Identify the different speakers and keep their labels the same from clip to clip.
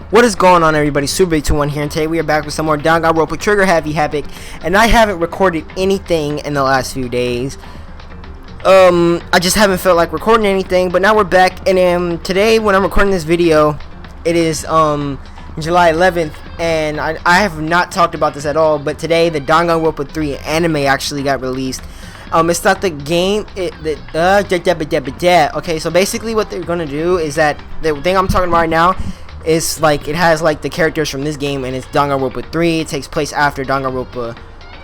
Speaker 1: What is going on, everybody? SuperBig21 here, and today we are back with some more Danganronpa Trigger Happy Havoc. And I haven't recorded anything in the last few days. I just haven't felt like recording anything, but now we're back. And today, when I'm recording this video, it is July 11th, and I have not talked about this at all. But today, the Danganronpa 3 anime actually got released. It's not the game. Okay, so basically, what they're gonna do is that the thing I'm talking about right now. It's like it has like the characters from this game, and it's Danganronpa 3. It takes place after Danganronpa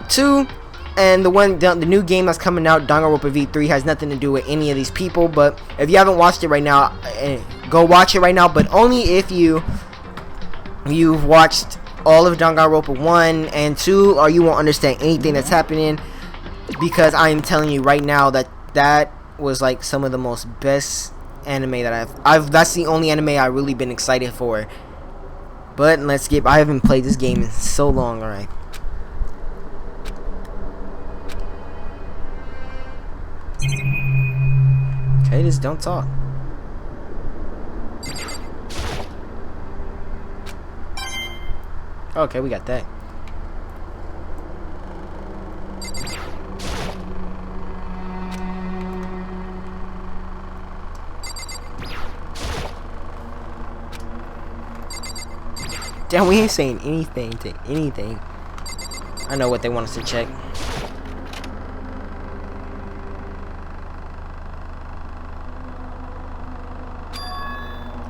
Speaker 1: 2, and the new game that's coming out, Danganronpa V3, has nothing to do with any of these people. But if you haven't watched it right now, go watch it right now. But only if you've watched all of Danganronpa 1 and 2, or you won't understand anything that's happening. Because I am telling you right now that was like some of the most best anime that that's the only anime I've really been excited for. But I haven't played this game in so long. Alright, okay, just don't talk. Okay, we got that. Damn, we ain't saying anything to anything. I know what they want us to check.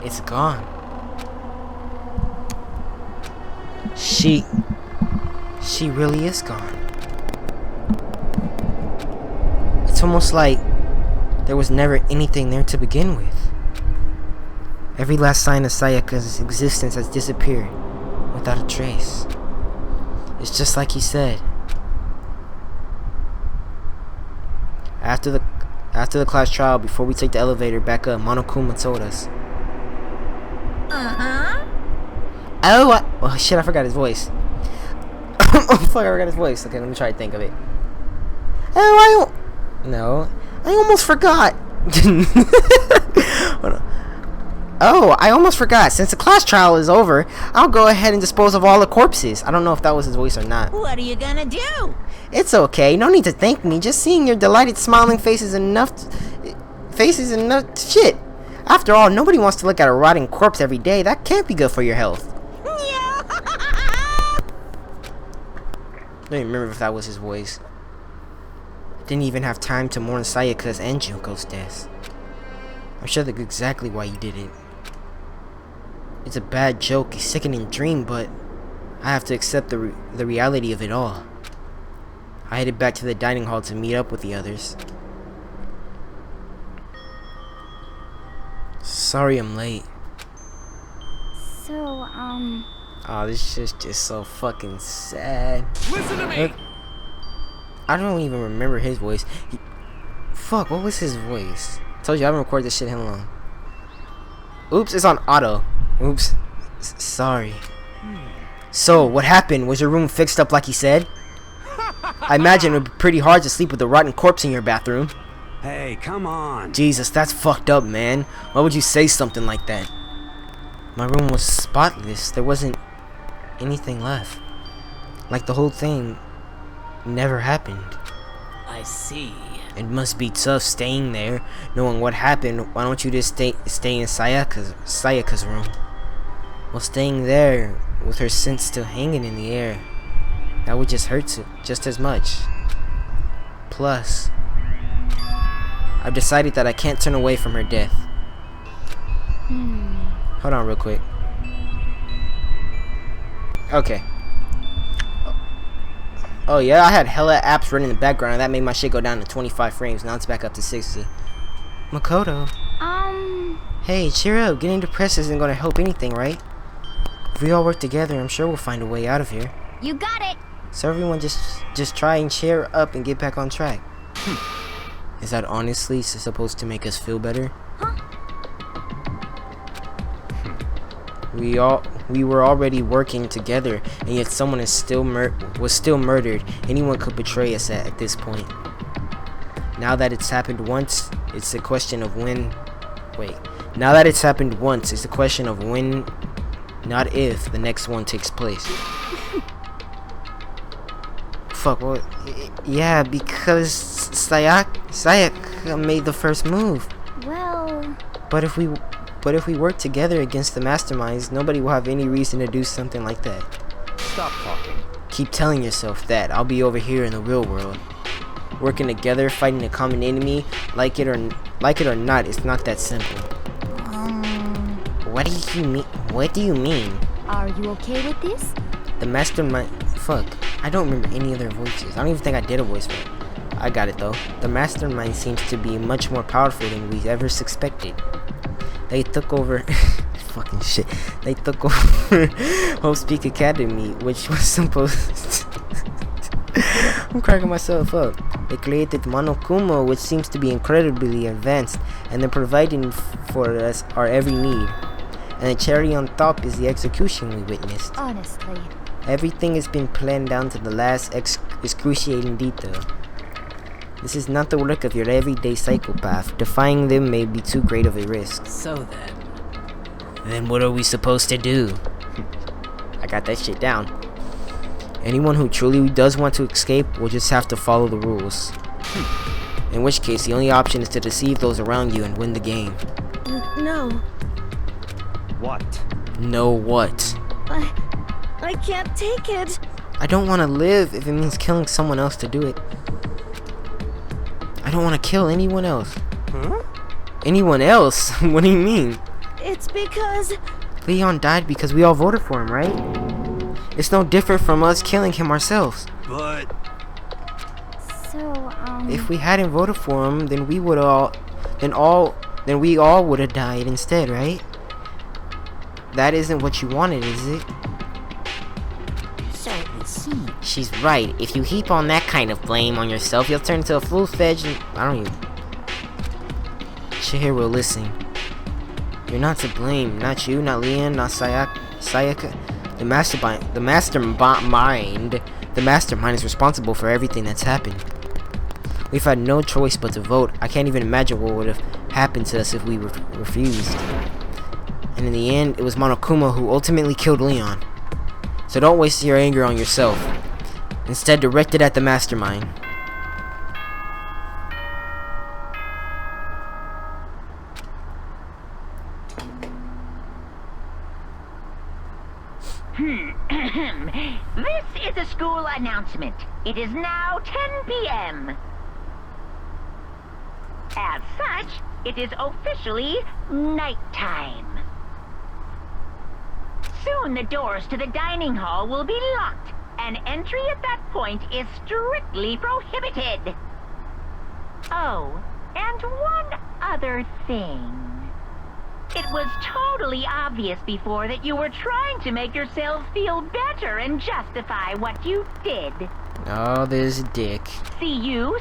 Speaker 1: It's gone. She really is gone. It's almost like there was never anything there to begin with. Every last sign of Sayaka's existence has disappeared without a trace. It's just like he said. After the class trial, before we take the elevator back up, Monokuma told us. Oh shit! I forgot his voice. Oh fuck! I forgot his voice. Okay, let me try to think of it. I almost forgot. Hold on. Oh, I almost forgot. Since the class trial is over, I'll go ahead and dispose of all the corpses. I don't know if that was his voice or not.
Speaker 2: What are you gonna do?
Speaker 1: It's okay. No need to thank me. Just seeing your delighted smiling faces enough shit. After all, nobody wants to look at a rotting corpse every day. That can't be good for your health. I don't even remember if that was his voice. Didn't even have time to mourn Sayaka's and Junko's deaths. I'm sure that's exactly why he did it. It's a bad joke, a sickening dream, but I have to accept the reality of it all. I headed back to the dining hall to meet up with the others. Sorry I'm late.
Speaker 3: So,
Speaker 1: Oh, this is just so fucking sad.
Speaker 4: Listen to me!
Speaker 1: I don't even remember his voice. Fuck, what was his voice? Told you I haven't recorded this shit in long. Oops, it's on auto. Oops. Sorry. So, what happened? Was your room fixed up like he said? I imagine it would be pretty hard to sleep with a rotten corpse in your bathroom.
Speaker 4: Hey, come on.
Speaker 1: Jesus, that's fucked up, man. Why would you say something like that? My room was spotless. There wasn't anything left. Like the whole thing never happened.
Speaker 2: I see.
Speaker 1: It must be tough staying there, knowing what happened. Why don't you just stay in Sayaka's room? Well, staying there with her scent still hanging in the air, that would just hurt just as much. Plus, I've decided that I can't turn away from her death. Hold on real quick. Okay. Oh yeah, I had hella apps running in the background, and that made my shit go down to 25 frames. Now it's back up to 60. Makoto. Hey, cheer up. Getting depressed isn't gonna help anything, right? If we all work together, I'm sure we'll find a way out of here.
Speaker 3: you got it.
Speaker 1: So everyone just try and cheer up and get back on track. Is that honestly supposed to make us feel better?
Speaker 3: Huh?
Speaker 1: We were already working together, and yet someone was still murdered. Anyone could betray us at this point. Now that it's happened once, it's a question of when. Wait. Now that it's happened once, it's a question of when not if, the next one takes place. Fuck, what? Yeah, because Sayaka made the first move.
Speaker 3: Well...
Speaker 1: But if we work together against the masterminds, nobody will have any reason to do something like that.
Speaker 4: Stop talking.
Speaker 1: Keep telling yourself that. I'll be over here in the real world. Working together, fighting a common enemy, like it or not, it's not that simple. What do you mean? What do you mean?
Speaker 3: Are you okay with this?
Speaker 1: The mastermind... Fuck. I don't remember any of their voices. I don't even think I did a voice for it. I got it though. The mastermind seems to be much more powerful than we ever suspected. They took over... fucking shit. They took over Hope Speak Academy, which was supposed... I'm cracking myself up. They created Monokuma, which seems to be incredibly advanced, and they're providing for us our every need. And the cherry on top is the execution we witnessed.
Speaker 3: Honestly.
Speaker 1: Everything has been planned down to the last excruciating detail. This is not the work of your everyday psychopath. Defying them may be too great of a risk.
Speaker 2: So then...
Speaker 1: Then what are we supposed to do? I got that shit down. Anyone who truly does want to escape will just have to follow the rules. In which case, the only option is to deceive those around you and win the game.
Speaker 3: No.
Speaker 4: What?
Speaker 1: No what?
Speaker 3: I can't take it.
Speaker 1: I don't want to live if it means killing someone else to do it. I don't want to kill anyone else.
Speaker 4: Huh?
Speaker 1: Anyone else? What do you mean?
Speaker 3: It's because...
Speaker 1: Leon died because we all voted for him, right? It's no different from us killing him ourselves.
Speaker 4: But...
Speaker 3: So,
Speaker 1: If we hadn't voted for him, then we all would have died instead, right? That isn't what you wanted, is it?
Speaker 2: So it seems.
Speaker 1: She's right. If you heap on that kind of blame on yourself, you'll turn into a full-fledged... I don't even... Chihiro, listen. You're not to blame. Not you, not Leon, not Sayaka. The mastermind is responsible for everything that's happened. We've had no choice but to vote. I can't even imagine what would have happened to us if we refused. And in the end, it was Monokuma who ultimately killed Leon. So don't waste your anger on yourself. Instead, direct it at the mastermind.
Speaker 5: This is a school announcement. It is now 10 p.m. As such, it is officially nighttime. Soon the doors to the dining hall will be locked, and entry at that point is strictly prohibited. Oh, and one other thing. It was totally obvious before that you were trying to make yourselves feel better and justify what you did.
Speaker 1: Oh, there's a dick.
Speaker 5: See you,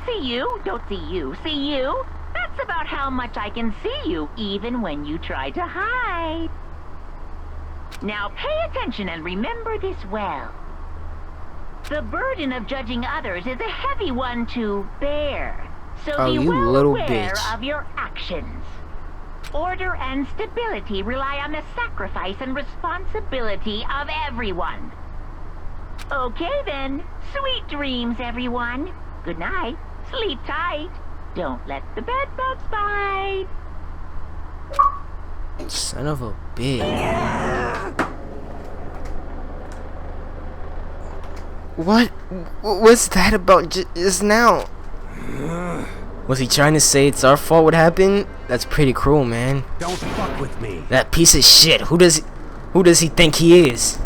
Speaker 5: don't see you, see you. That's about how much I can see you, even when you try to hide. Now pay attention and remember this well. The burden of judging others is a heavy one to bear, so be well aware of your actions. Order and stability rely on the sacrifice and responsibility of everyone. Okay then, sweet dreams everyone. Good night, sleep tight. Don't let the bed bugs bite.
Speaker 1: Son of a bitch. What was that about just now? Was he trying to say it's our fault what happened? That's pretty cruel, man.
Speaker 4: Don't fuck with me.
Speaker 1: That piece of shit. Who does he think he is?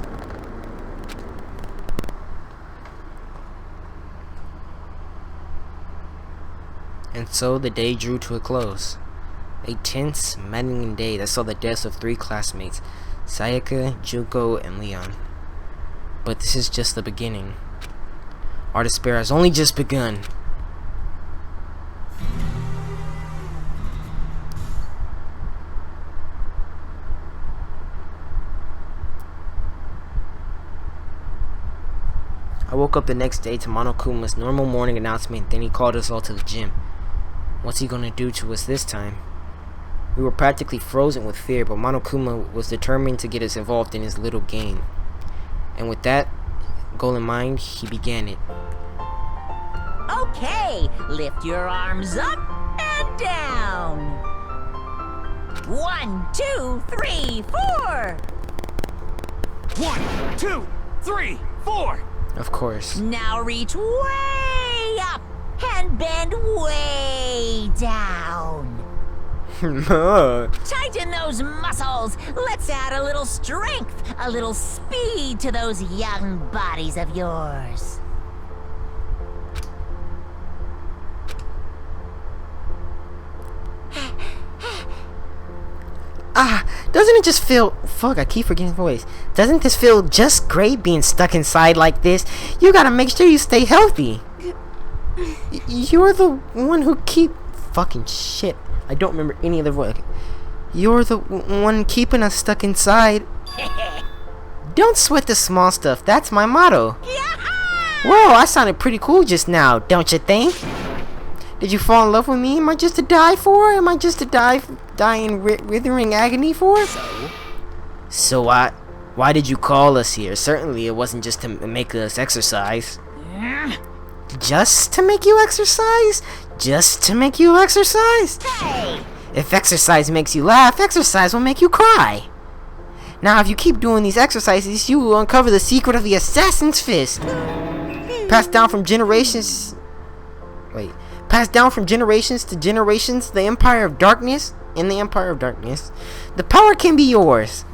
Speaker 1: And so the day drew to a close. A tense, maddening day that saw the deaths of 3 classmates, Sayaka, Juko, and Leon. But this is just the beginning. Our despair has only just begun. I woke up the next day to Monokuma's normal morning announcement, then he called us all to the gym. What's he gonna do to us this time? We were practically frozen with fear, but Monokuma was determined to get us involved in his little game. And with that goal in mind, he began it.
Speaker 5: Okay, lift your arms up and down. 1, 2, 3, 4.
Speaker 4: 1, 2, 3, 4.
Speaker 1: Of course.
Speaker 5: Now reach way up and bend way down. Tighten those muscles. Let's add a little strength, a little speed to those young bodies of yours.
Speaker 1: Doesn't it just feel... Fuck, I keep forgetting his voice. Doesn't this feel just great being stuck inside like this? You gotta make sure you stay healthy. You're the one who keep... Fucking shit. I don't remember any of the voice. You're the one keeping us stuck inside. Don't sweat the small stuff. That's my motto. Whoa, I sounded pretty cool just now, don't you think? Did you fall in love with me? Am I just to die for? Am I just to die in withering agony for? So why did you call us here? Certainly it wasn't just to make us exercise. Just to make you exercise? Just to make you exercise?
Speaker 5: Hey!
Speaker 1: If exercise makes you laugh, exercise will make you cry. Now if you keep doing these exercises, you will uncover the secret of the assassin's fist. Passed down from generations... Wait. Passed down from generations to generations, the Empire of Darkness. In the Empire of Darkness, the power can be yours.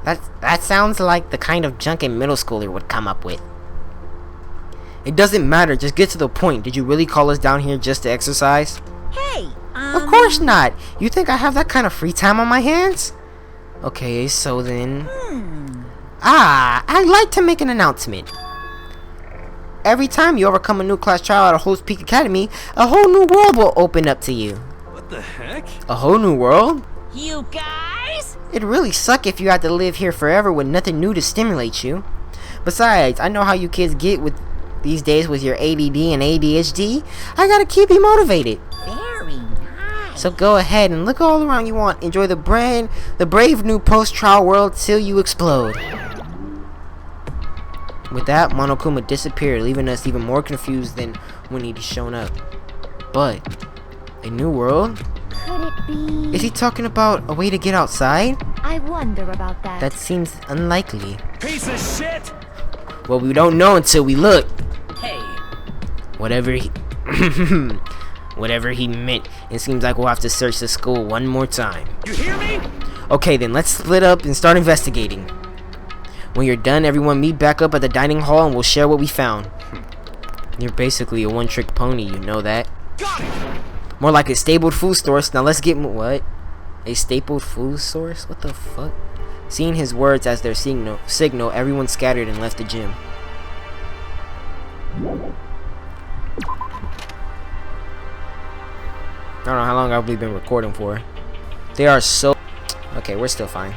Speaker 1: That sounds like the kind of junk a middle schooler would come up with. It doesn't matter, just get to the point. Did you really call us down here just to exercise?
Speaker 5: Hey,
Speaker 1: Of course not. You think I have that kind of free time on my hands? Okay, so then... I'd like to make an announcement. Every time you overcome a new class trial at a Host Peak Academy, a whole new world will open up to you.
Speaker 4: What the heck?
Speaker 1: A whole new world?
Speaker 5: you guys?
Speaker 1: It'd really suck if you had to live here forever with nothing new to stimulate you. Besides, I know how you kids get with these days with your ADD and ADHD. I gotta keep you motivated.
Speaker 5: Very nice.
Speaker 1: So go ahead and look all around you want. Enjoy the brave new post-trial world till you explode. With that, Monokuma disappeared, leaving us even more confused than when he'd shown up. But, a new world?
Speaker 3: Could it be?
Speaker 1: Is he talking about a way to get outside?
Speaker 3: I wonder about that.
Speaker 1: That seems unlikely.
Speaker 4: Piece of shit!
Speaker 1: Well, we don't know until we look.
Speaker 5: Hey.
Speaker 1: Whatever he... Whatever he meant, it seems like we'll have to search the school one more time.
Speaker 4: You hear me?
Speaker 1: Okay, then let's split up and start investigating. When you're done, everyone meet back up at the dining hall and we'll share what we found. You're basically a one-trick pony, you know that.
Speaker 4: Got it!
Speaker 1: More like a stapled food source. Now let's get... What? A stapled food source? What the fuck? Seeing his words as their signal, everyone scattered and left the gym. I don't know how long I've been recording for. They are so... Okay, we're still fine.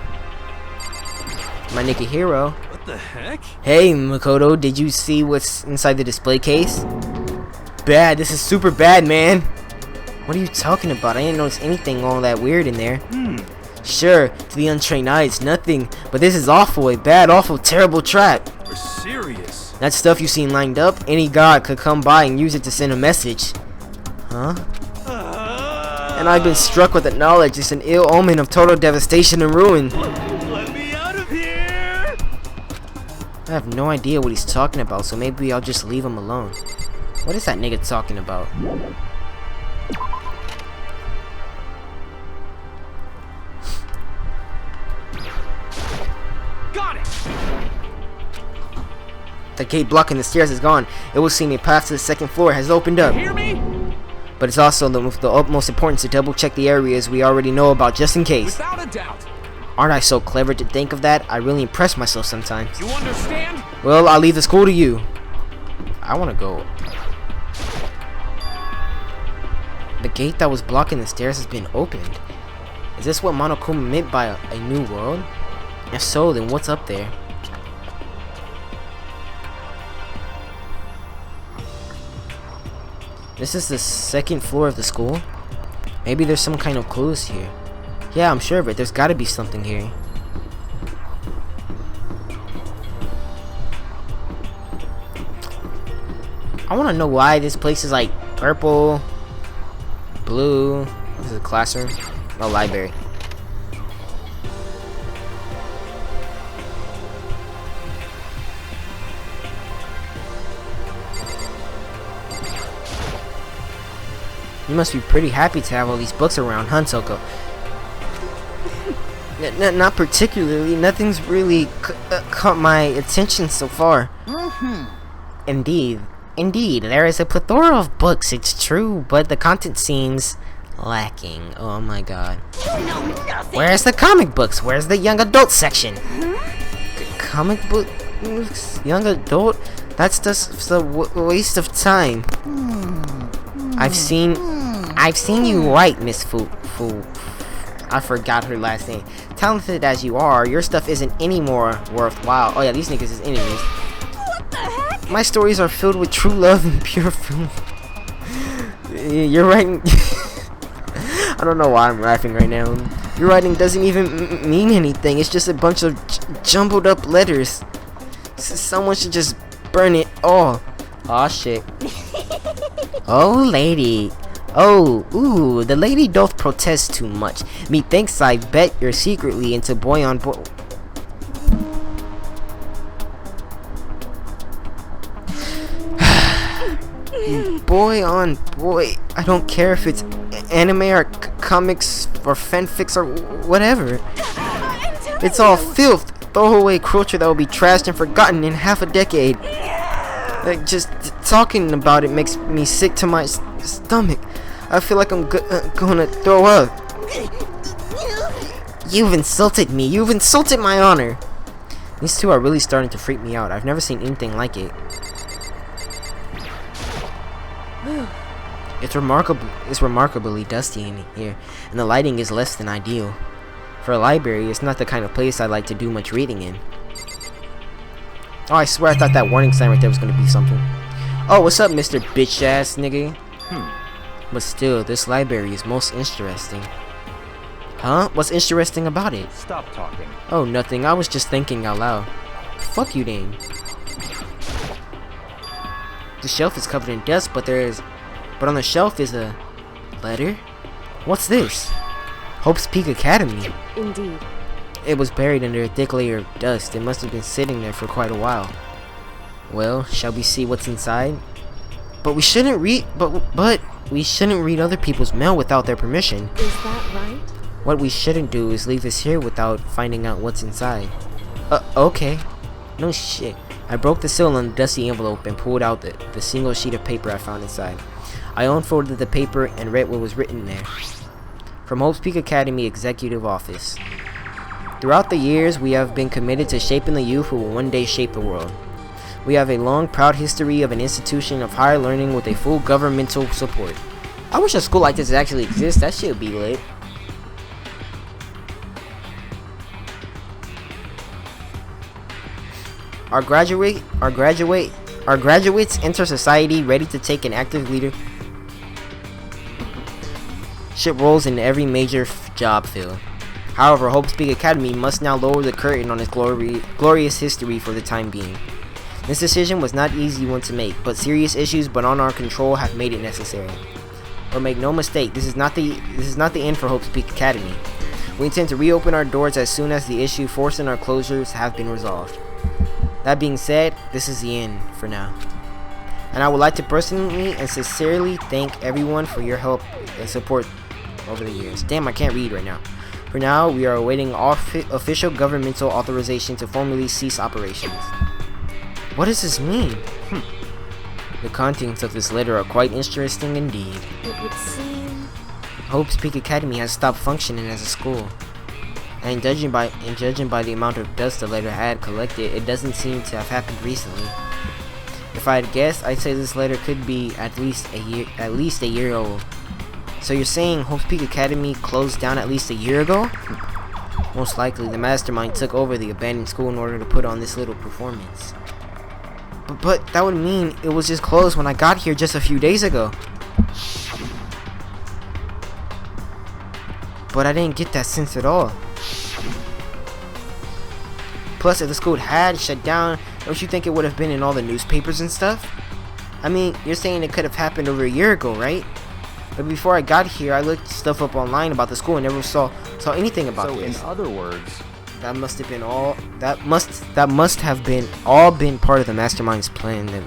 Speaker 1: My nigga Hero.
Speaker 4: What the heck?
Speaker 1: Hey, Makoto, did you see what's inside the display case? Bad, this is super bad, man. What are you talking about? I didn't notice anything all that weird in there. Sure, to the untrained eye, it's nothing. But this is awful, a bad, awful, terrible trap.
Speaker 4: You're serious?
Speaker 1: That stuff you seen lined up, any god could come by and use it to send a message. Huh? And I've been struck with the knowledge it's an ill omen of total devastation and ruin.
Speaker 4: Let me out of here!
Speaker 1: I have no idea what he's talking about, so maybe I'll just leave him alone. What is that nigga talking about?
Speaker 4: Got it!
Speaker 1: The gate blocking the stairs is gone. It will seem a path to the second floor has opened up.
Speaker 4: Hear me?
Speaker 1: But it's also of the utmost importance to double check the areas we already know about just in case.
Speaker 4: Without a doubt.
Speaker 1: Aren't I so clever to think of that? I really impress myself sometimes.
Speaker 4: You understand?
Speaker 1: Well, I'll leave the school to you. I want to go. The gate that was blocking the stairs has been opened. Is this what Monokuma meant by a new world? If so, then what's up there? This is the second floor of the school. Maybe there's some kind of clues here. Yeah, I'm sure of it. There's gotta be something here. I wanna know why this place is like purple, blue. This is a classroom. No, library. You must be pretty happy to have all these books around, huh, Toko? Not particularly. Nothing's really caught my attention so far. Indeed, there is a plethora of books, it's true, but the content seems lacking. Oh my god. Where's the comic books? Where's the young adult section? Comic books? Young adult? That's just a waste of time. I've seen you right, Miss Foor. I forgot her last name. Talented as you are, your stuff isn't any more worthwhile. Oh yeah, these niggas is enemies.
Speaker 2: What the heck?
Speaker 1: My stories are filled with true love and pure feeling. You're writing. I don't know why I'm laughing right now. Your writing doesn't even mean anything. It's just a bunch of jumbled up letters. Someone should just burn it all. Aw, shit. Oh, lady. Oh, ooh, the lady doth protest too much. Methinks I bet you're secretly into boy on boy. Boy on boy. I don't care if it's anime or comics or fanfics or whatever. It's all filth. Throwaway culture that will be trashed and forgotten in half a decade. Like, just talking about it makes me sick to my stomach. I feel like I'm gonna throw up. You've insulted me. You've insulted my honor. These two are really starting to freak me out. I've never seen anything like it. It's remarkably dusty in here, and the lighting is less than ideal. For a library, it's not the kind of place I like to do much reading in. Oh, I swear I thought that warning sign right there was gonna be something. Oh, what's up, Mr. Bitch ass nigga? But still, this library is most interesting. Huh? What's interesting about it?
Speaker 4: Stop talking.
Speaker 1: Oh, nothing. I was just thinking out loud. Fuck you, Dane. The shelf is covered in dust, but on the shelf is a letter. What's this? Hope's Peak Academy.
Speaker 3: Indeed.
Speaker 1: It was buried under a thick layer of dust. It must have been sitting there for quite a while. Well, shall we see what's inside? But we shouldn't read. But we shouldn't read other people's mail without their permission.
Speaker 3: Is that right?
Speaker 1: What we shouldn't do is leave this here without finding out what's inside. Okay. No shit. I broke the seal on the dusty envelope and pulled out the single sheet of paper I found inside. I unfolded the paper and read what was written there. From Hope's Peak Academy Executive Office. Throughout the years, we have been committed to shaping the youth who will one day shape the world. We have a long, proud history of an institution of higher learning with a full governmental support. I wish a school like this actually exists. That shit would be lit. Our graduates enter society ready to take an active leadership roles in every major job field. However, Hope's Peak Academy must now lower the curtain on its glorious history for the time being. This decision was not an easy one to make, but serious issues beyond our control have made it necessary. But make no mistake, this is not the end for Hope's Peak Academy. We intend to reopen our doors as soon as the issue forcing our closures have been resolved. That being said, this is the end for now. And I would like to personally and sincerely thank everyone for your help and support over the years. Damn, I can't read right now. For now, we are awaiting official governmental authorization to formally cease operations. What does this mean? The contents of this letter are quite interesting indeed.
Speaker 3: It would seem...
Speaker 1: Hope's Peak Academy has stopped functioning as a school. And judging by the amount of dust the letter had collected, it doesn't seem to have happened recently. If I had guessed, I'd say this letter could be at least a year old. So you're saying Hope's Peak Academy closed down at least a year ago? Most likely, the mastermind took over the abandoned school in order to put on this little performance. But that would mean it was just closed when I got here just a few days ago. but I didn't get that sense at all. Plus, if the school had shut down, don't you think it would have been in all the newspapers and stuff? I mean, you're saying it could have happened over a year ago, right? But before I got here, I looked stuff up online about the school and never saw anything about this.
Speaker 6: So in other words,
Speaker 1: that must have been all that must have been all been part of the mastermind's plan. That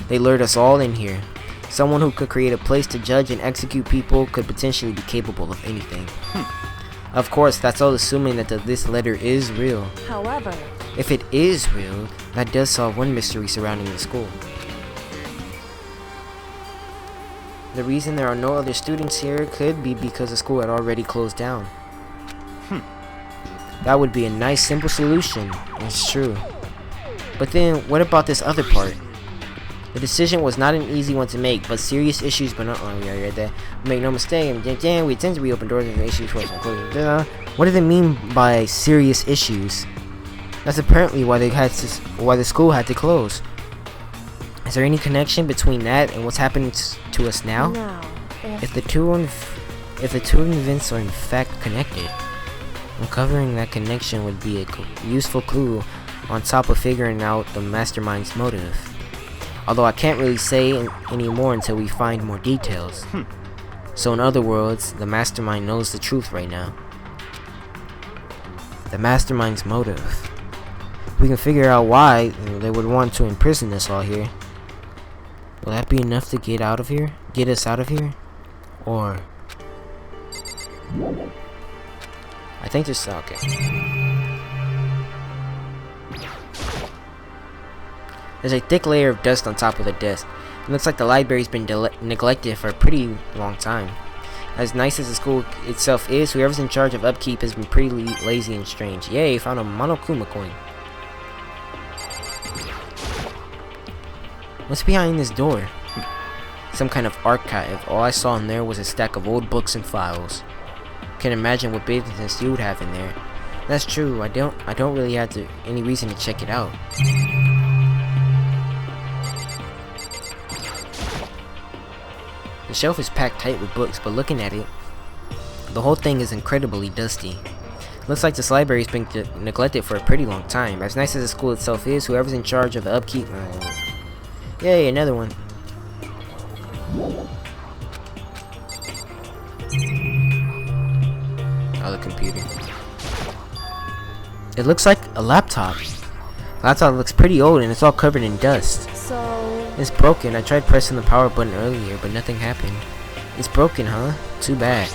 Speaker 1: they lured us all in here. Someone who could create a place to judge and execute people could potentially be capable of anything. Of course, that's all assuming that this letter is real.
Speaker 3: However,
Speaker 1: If it is real, that does solve one mystery surrounding the school. The reason there are no other students here could be because the school had already closed down. That would be a nice simple solution. It's true. But then, what about this other part? The decision was not an easy one to make, but serious issues, but not only right there. Make no mistake, we intend to reopen doors and issues. What does it mean by serious issues? That's apparently why why the school had to close. Is there any connection between that and what's happening to us now?
Speaker 3: now,
Speaker 1: If the two events are in fact connected, uncovering that connection would be a useful clue on top of figuring out the mastermind's motive. Although I can't really say any more until we find more details. So in other words, the mastermind knows the truth right now. The mastermind's motive. We can figure out why they would want to imprison us all here. Will that be enough to get us out of here? Or I think this okay. There's a thick layer of dust on top of the desk. It looks like the library's been neglected for a pretty long time. As nice as the school itself is, whoever's in charge of upkeep has been pretty lazy and strange. Yay, found a Monokuma coin. What's behind this door? Some kind of archive. All I saw in there was a stack of old books and files. Can't imagine what business you would have in there. That's true. I don't really have any reason to check it out. The shelf is packed tight with books, but looking at it, the whole thing is incredibly dusty. Looks like this library's been neglected for a pretty long time. As nice as the school itself is, whoever's in charge of the upkeep... Yay, another one. Oh, the computer. It looks like a laptop. The laptop looks pretty old and it's all covered in dust.
Speaker 3: so
Speaker 1: It's broken. I tried pressing the power button earlier, but nothing happened. It's broken, huh? Too bad.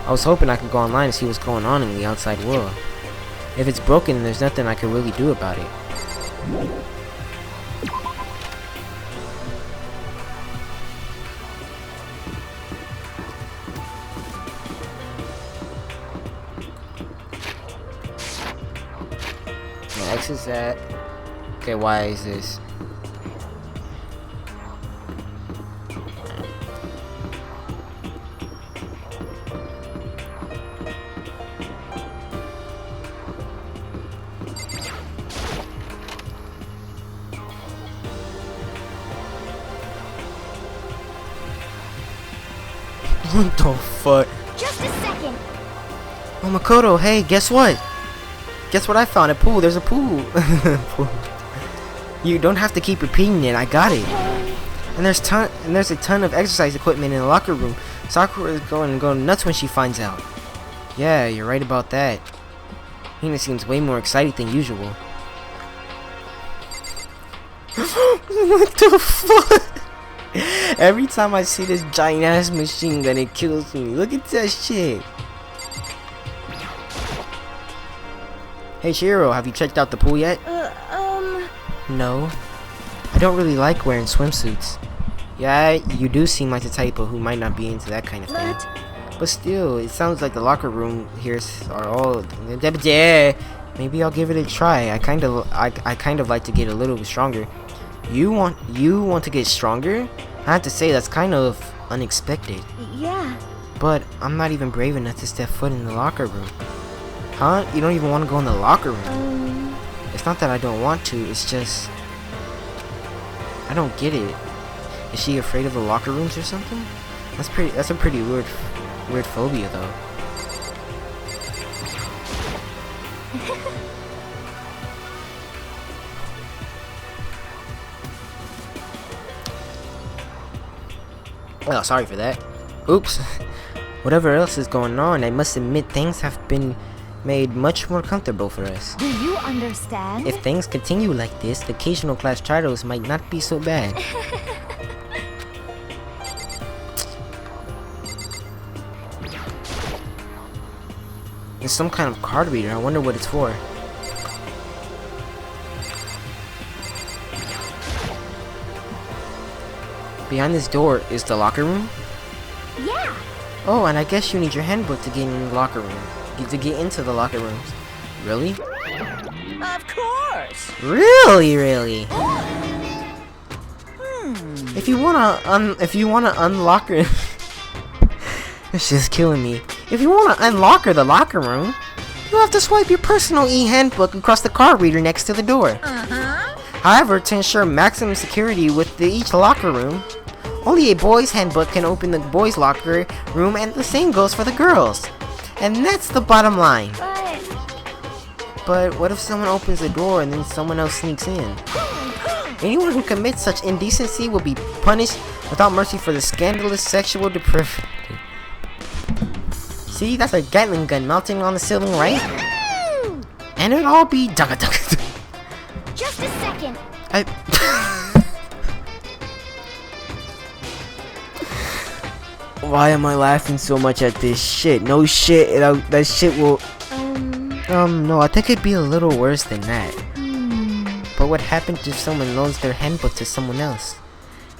Speaker 1: I was hoping I could go online and see what's going on in the outside world. If it's broken, there's nothing I can really do about it. X is that. Okay, why is this? What the fuck?
Speaker 2: Just a second.
Speaker 1: Oh, Makoto, hey, guess what? Guess what I found? A pool. There's a pool. Pool. You don't have to keep repeating it. I got it. And there's a ton of exercise equipment in the locker room. Sakura is going to go nuts when she finds out. Yeah, you're right about that. Hina seems way more excited than usual. What the fuck? Every time I see this giant ass machine gun, it kills me. Look at that shit. Hey Shiro, have you checked out the pool yet? No. I don't really like wearing swimsuits. Yeah, you do seem like the type of who might not be into that kind of thing. But still, it sounds like the locker room here are all... Yeah, maybe I'll give it a try. I kind of like to get a little bit stronger. You want to get stronger? I have to say that's kind of unexpected.
Speaker 3: yeah.
Speaker 1: But I'm not even brave enough to step foot in the locker room. Huh? You don't even want to go in the locker room? It's not that I don't want to, it's just... I don't get it. Is she afraid of the locker rooms or something? That's a pretty weird phobia though. Oh, sorry for that. Oops. Whatever else is going on, I must admit things have been made much more comfortable for us.
Speaker 3: Do you understand?
Speaker 1: If things continue like this, the occasional class titles might not be so bad. It's some kind of card reader. I wonder what it's for. Behind this door is the locker room?
Speaker 3: Yeah.
Speaker 1: Oh, and I guess you need your handbook to get in the locker room. To get into the locker rooms. Really?
Speaker 2: Of course.
Speaker 1: Really? If you wanna unlock her, it's just killing me. If you wanna unlock her the locker room, you have to swipe your personal e-handbook across the card reader next to the door. However, to ensure maximum security with each locker room, only a boy's handbook can open the boys' locker room, and the same goes for the girls. And that's the bottom line. But what if someone opens the door and then someone else sneaks in? Anyone who commits such indecency will be punished without mercy for the scandalous sexual depravity. See, that's a Gatling gun melting on the ceiling, right? And it'll all be dugga dugga.
Speaker 3: Just a second.
Speaker 1: Why am I laughing so much at this shit? No shit, that shit will... No, I think it'd be a little worse than that. But what happens if someone loans their handbook to someone else?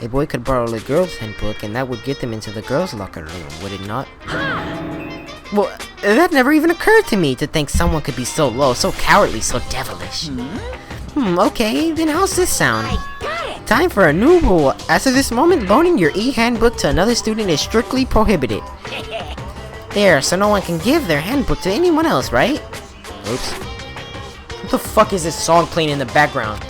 Speaker 1: A boy could borrow the girl's handbook and that would get them into the girl's locker room, would it not? Well, that never even occurred to me to think someone could be so low, so cowardly, so devilish. Okay, then how's this sound? Time for a new rule. As of this moment, loaning your e-handbook to another student is strictly prohibited. There, so no one can give their handbook to anyone else, right? Oops. What the fuck is this song playing in the background?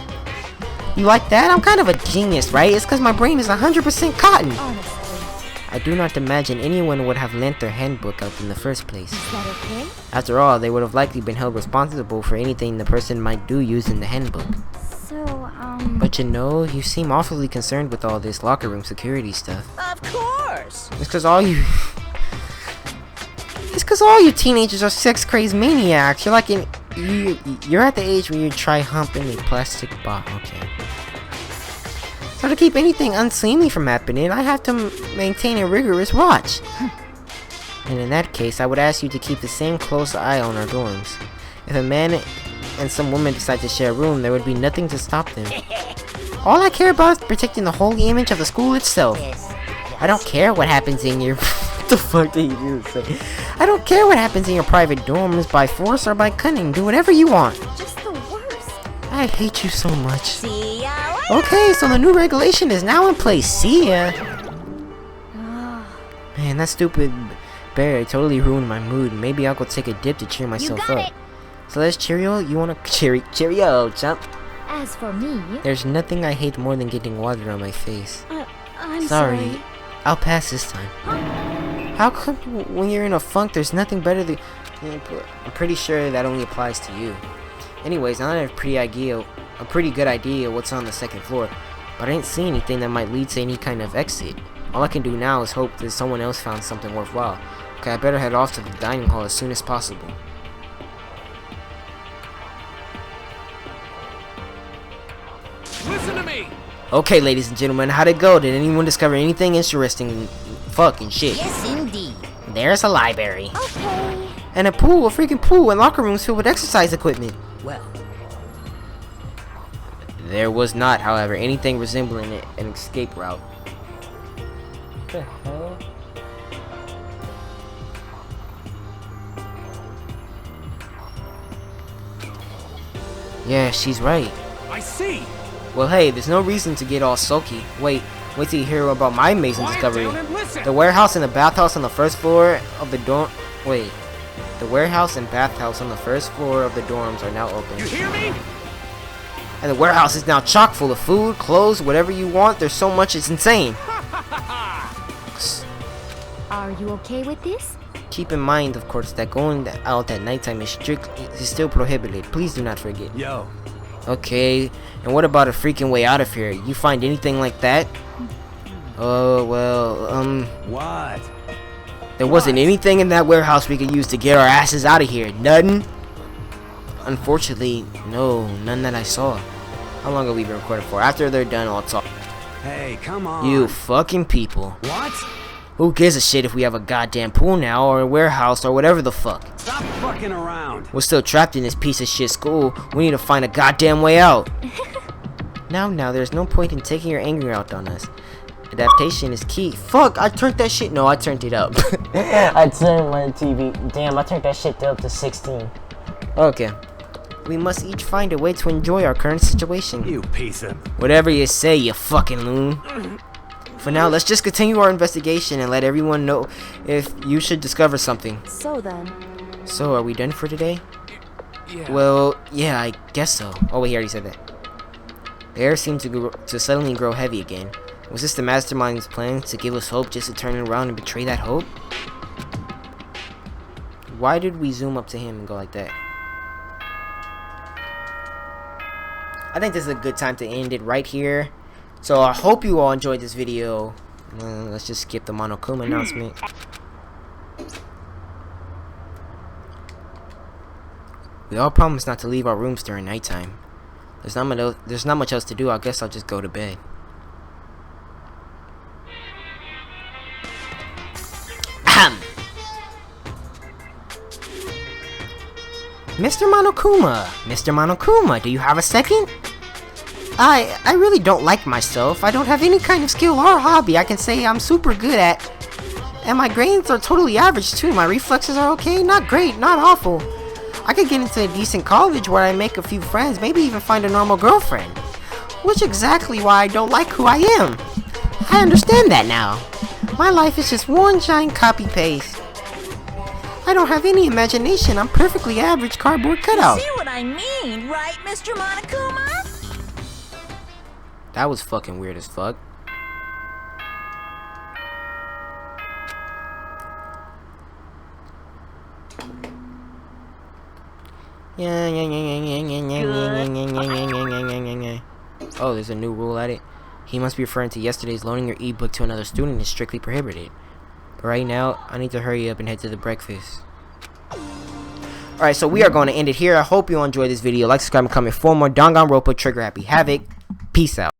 Speaker 1: You like that? I'm kind of a genius, right? It's because my brain is 100% cotton.
Speaker 3: Honestly.
Speaker 1: I do not imagine anyone would have lent their handbook out in the first place.
Speaker 3: Is that okay?
Speaker 1: After all, they would have likely been held responsible for anything the person might do using the handbook.
Speaker 3: So,
Speaker 1: But you know, you seem awfully concerned with all this locker room security stuff.
Speaker 2: Of course.
Speaker 1: It's cause all you teenagers are sex-crazed maniacs. You're at the age where you try humping a plastic bottle. Okay. So to keep anything unseemly from happening, I have to maintain a rigorous watch. And in that case, I would ask you to keep the same close eye on our dorms. If a man and some woman decide to share a room, there would be nothing to stop them. All I care about is protecting the holy image of the school itself. I don't care what happens in your... What the fuck did you just say? I don't care what happens in your private dorms by force or by cunning. Do whatever you want.
Speaker 3: just the worst.
Speaker 1: I hate you so much.
Speaker 2: See ya later.
Speaker 1: Okay, so the new regulation is now in place. See ya. Man, that stupid bear totally ruined my mood. Maybe I'll go take a dip to cheer myself
Speaker 3: got
Speaker 1: up.
Speaker 3: it.
Speaker 1: So let's cheerio. You wanna cheerio, chump?
Speaker 3: As for me,
Speaker 1: There's nothing I hate more than getting water on my face.
Speaker 3: I'm
Speaker 1: Sorry, I'll pass this time. How come when you're in a funk, there's nothing better than... I'm pretty sure that only applies to you. Anyways, now that I have a pretty good idea what's on the second floor, but I didn't see anything that might lead to any kind of exit. All I can do now is hope that someone else found something worthwhile. Okay, I better head off to the dining hall as soon as possible.
Speaker 4: Listen to me.
Speaker 1: Okay, ladies and gentlemen, how'd it go? Did anyone discover anything interesting? Fucking shit.
Speaker 2: Yes, indeed.
Speaker 1: There's a library.
Speaker 3: Okay.
Speaker 1: And a pool, a freaking pool, and locker rooms filled with exercise equipment.
Speaker 2: Well,
Speaker 1: There was not, however, anything resembling an escape route. What the hell? Yeah, she's right.
Speaker 4: I see.
Speaker 1: Well, hey, there's no reason to get all sulky. Wait till you hear about my amazing
Speaker 4: Quiet
Speaker 1: discovery.
Speaker 4: down and listen.
Speaker 1: The warehouse and the bathhouse on the first floor of the dorm. Wait. The warehouse and bathhouse on the first floor of the dorms are now open.
Speaker 4: You hear me?
Speaker 1: And the warehouse is now chock full of food, clothes, whatever you want. There's so much, it's insane.
Speaker 3: Are you okay with this?
Speaker 1: Keep in mind, of course, that going out at nighttime is still prohibited. Please do not forget.
Speaker 4: Yo.
Speaker 1: Okay, and what about a freaking way out of here? You find anything like that? Oh, well,
Speaker 4: What?
Speaker 1: there wasn't anything in that warehouse we could use to get our asses out of here. Nothing? Unfortunately, no, none that I saw. How long have we been recording for? After they're done, I'll talk.
Speaker 4: Hey, come on.
Speaker 1: You fucking people.
Speaker 4: What?
Speaker 1: Who gives a shit if we have a goddamn pool now, or a warehouse, or whatever the fuck?
Speaker 4: Stop fucking around.
Speaker 1: We're still trapped in this piece of shit school. We need to find a goddamn way out. Now, there's no point in taking your anger out on us. Adaptation is key. Fuck, I turned that shit. No, I turned it up. I turned my TV. Damn, I turned that shit up to 16. Okay. We must each find a way to enjoy our current situation.
Speaker 4: You piece of...
Speaker 1: Whatever you say, you fucking loon. For now, let's just continue our investigation and let everyone know if you should discover something.
Speaker 3: So then.
Speaker 1: So, are we done for today?
Speaker 4: Yeah.
Speaker 1: Well, yeah, I guess so. Oh, wait, he already said that. The air seemed to suddenly grow heavy again. Was this the mastermind's plan to give us hope just to turn it around and betray that hope? Why did we zoom up to him and go like that? I think this is a good time to end it right here. So I hope you all enjoyed this video. Let's just skip the Monokuma announcement. We all promised not to leave our rooms during nighttime. There's not much else to do. I guess I'll just go to bed. Ahem. Mr. Monokuma, do you have a second? I really don't like myself. I don't have any kind of skill or hobby I can say I'm super good at. And my grades are totally average too. My reflexes are okay, not great, not awful. I could get into a decent college where I make a few friends, maybe even find a normal girlfriend. Which exactly why I don't like who I am. I understand that now. My life is just one giant copy-paste. I don't have any imagination. I'm perfectly average cardboard cutout.
Speaker 2: See what I mean, right, Mr. Monokuma?
Speaker 1: That was fucking weird as fuck. Oh, there's a new rule at it. He must be referring to yesterday's loaning your ebook to another student is strictly prohibited. But right now, I need to hurry up and head to the breakfast. Alright, so we are going to end it here. I hope you all enjoyed this video. Like, subscribe, and comment for more Danganronpa Trigger Happy Havoc. Peace out.